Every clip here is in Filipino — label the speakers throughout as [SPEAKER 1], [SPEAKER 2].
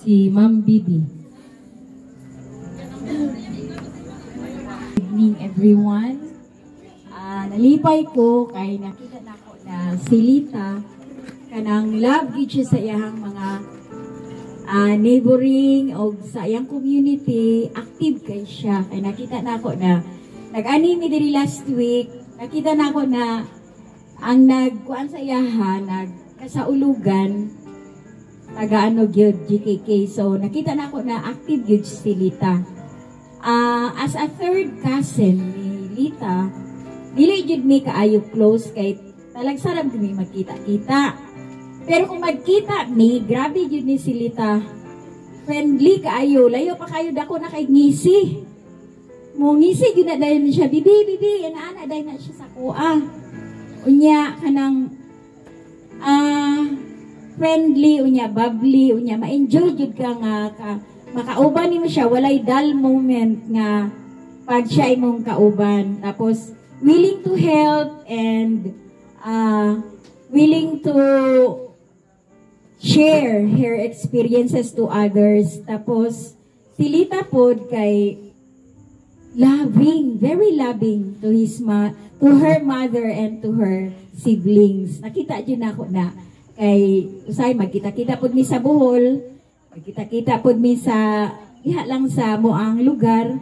[SPEAKER 1] si Ma'am Bibi.
[SPEAKER 2] Good evening everyone. Nalipay ko kay nakita na ko na si Lita kanang love gid siya sa iyang mga neighboring o sa iyang community, active kay siya. Kay nakita na ko na nag-anime diri last week, nakita na ko na ang nagkuan sa iyaha, nagkasaulugan taga gyud GKK. So nakita na ko na active gyud si Lita. As a third cousin ni Lita, dili jud mi kaayo close kay talagsarap kami magkita-kita. Pero kung magkita mi, grabe jud ni si Lita. Friendly kaayo, layo pa kayo dako na kay ngisi. Mo ngisi jud na dayon siya, bibi, ana dayon na siya sa kuha. Unya kanang friendly, unya bubbly, unya ma-enjoy jud ka nga makauban nimo siya, walay dull moment nga pag siya imong kauban. Tapos willing to help and willing to share her experiences to others. Tapos si Lita pod kay loving, very loving to to her mother and to her siblings. Nakita dyan ako na kay usay magkita-kita pod mi sa Bohol, magkita-kita pod mi sa diha lang sa moang lugar.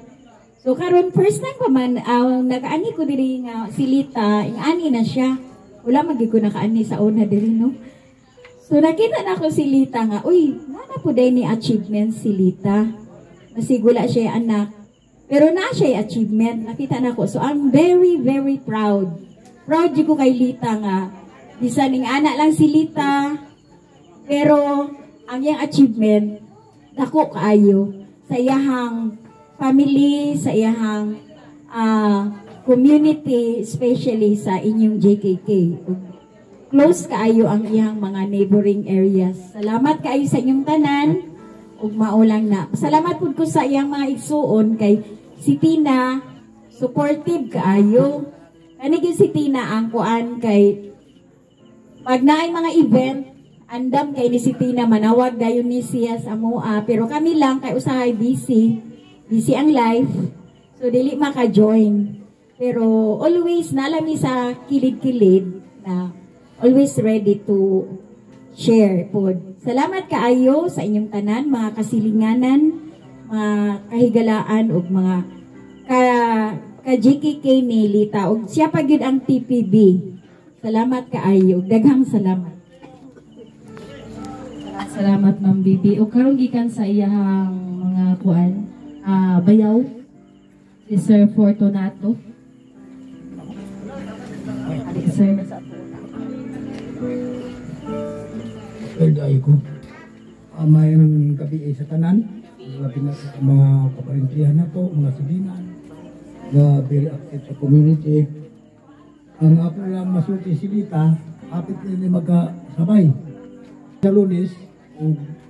[SPEAKER 2] So karon first time pa man nakaani ko diri nga si Lita, ani na siya. Wala magi ko nakaani sa una diri no. So nakita na ko si Lita nga, uy, nana po day ni achievement si Lita. Masigula siya anak. Pero na siya achievement, nakita na ko. So I'm very, very proud. Proud ko kay Lita nga. Bisan ning anak lang si Lita. Pero ang iyang achievement, dako kaayo sa iyahang family, sa iyahang community, especially sa inyong JKK. Close kaayo ang iyang mga neighboring areas. Salamat kaayo sa inyong tanan ug maulang na. Salamat pud ko sa iyang mga igsuon kay si Tina, supportive kaayo. Kani gyud si Tina ang kuan kay pag naay mga event, andam kay ni si Tina manawag dayon ni siya sa moa, pero kami lang kay usahay busy ang life. So dili maka-join. Pero always nalami sa kilid-kilid na always ready to share pod. Salamat kaayo sa inyong tanan, mga kasilinganan, mga kahigalaan ug mga ka-GKK ni Lita ug siya pa gyud ang TPB. Salamat kaayo, daghang salamat.
[SPEAKER 1] Salamat Ma'am Bibi. O karon gikan sa iyahang mga kuan, bayaw si Sir Fortunato. Sir.
[SPEAKER 3] Pwede ko. Mayroong gabi sa tanan. Labi na sa mga kaparintihan na to, mga silingan. Na very active sa community. Ang ako lang masulti si Lita, kapit nila magkasabay. Sa Lunes,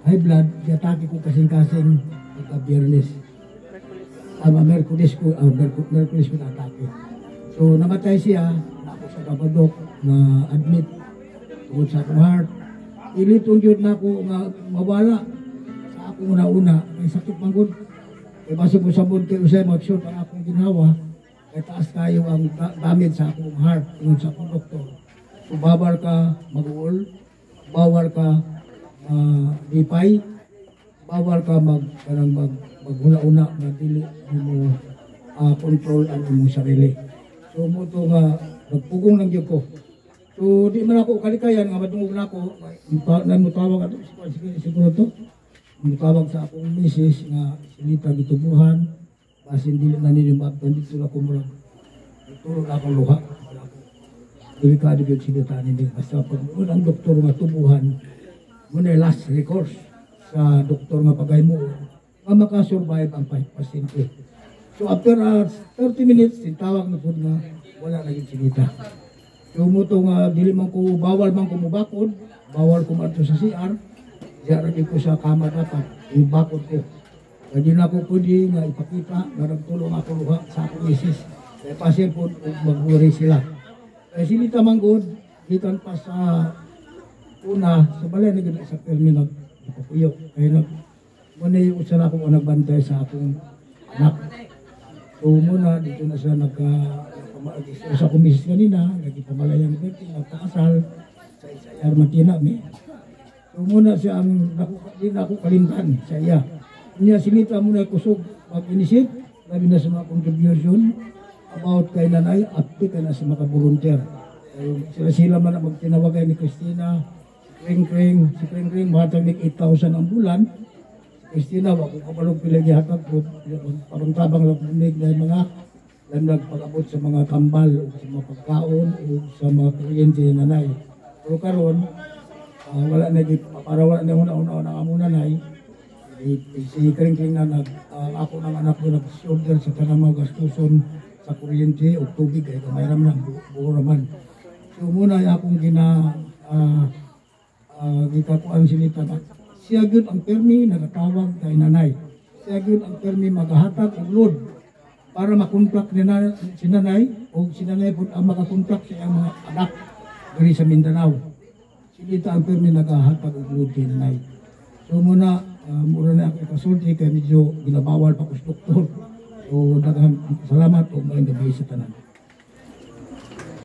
[SPEAKER 3] high blood, atake ko kasing-kasing pagka-Biyernes. Merkulis ko na-atake. So namatay siya, ako sa Kabadok na admit tungkol sa akong heart. Ilitong yun na ako mawala sa akong una-una. May sakit manggod. Kaya basi mo sabon kayo siya mag-shoot ang akong ginawa. Kaya taas tayo ang damage sa akong heart tungkol sa akong doktor. So bawal ka mag-uol, bawal ka lipay, bawal ka maghula-una na dili mo control ang imong sarili. So mo ito nga, nagpugong lang yun ko. So di man ako kalikayan nga matungog na ako, mutawag ato, siguro to, mutawag sa akong misis nga silita gitubuhan, basin dili na nila maabdan dito na kumurag. Tulog na akong luha. Delikado yun silita nila. Basta pag ang doktor nga tubuhan, muna last recourse sa doktor nga pagay mo, nga makasurvive ang pasyente. So after 30 minutes, tawag na po nga, wala na yung sinita. So mo ito nga, dili man ko, bawal man ko mubakod, bawal ko mato sa CR, diyan ko sa kama dapat, yung bakod ko. Kaya na ako pwede nga ipakita, nga nagtulong ako luha sa akong misis. Kaya pasien po, mag-worry sila. Kaya sinita manggod, gikan pa sa una, sa balay na gano'n sa terminal, ipapuyok. Kaya Muna yung usan ako ang nagbantay sa akong anak. So muna, dito na siya sa kumisis kanina, nagipamalayang birthday, nagkakasal sa Isayar Matina. So muna siya ang di na ako kalimtan sa iya. Niya sinita muna kusog mag-inisip, labi na sa mga contribution about kay nanay, apti ka na sa mga volunteer. Sila man ang magtinawagay ni Christina, si Kring, mahatag ni 8,000 ang bulan. Christina, wako kabalog pilagi hatag ko, parang tabang nagpunig na mga nagpag-abot sa mga kambal, o sa mga pagkaon, o sa mga kuryente ni nanay. Pero karon wala na, para wala na una-una ang amo nanay, si Kring na ako ng anak ko nag-shoulder sa tanang mga gastuson sa kuryente o tubig, ay kamayram lang, buo raman. So muna akong gikakuan silita ba. Siya gyud ang permi nagatawag kay nanay. Siya gyud ang permi magahatag og load para makontak ni si nanay o si nanay pud ang makakontak sa iyang mga anak diri sa Mindanao. Silita ang permi nagahatag og load kay nanay. So muna mura na ako ikasulti kay medyo ginabawal pa ko sa doktor. So daghang salamat o maayong gabi sa tanan.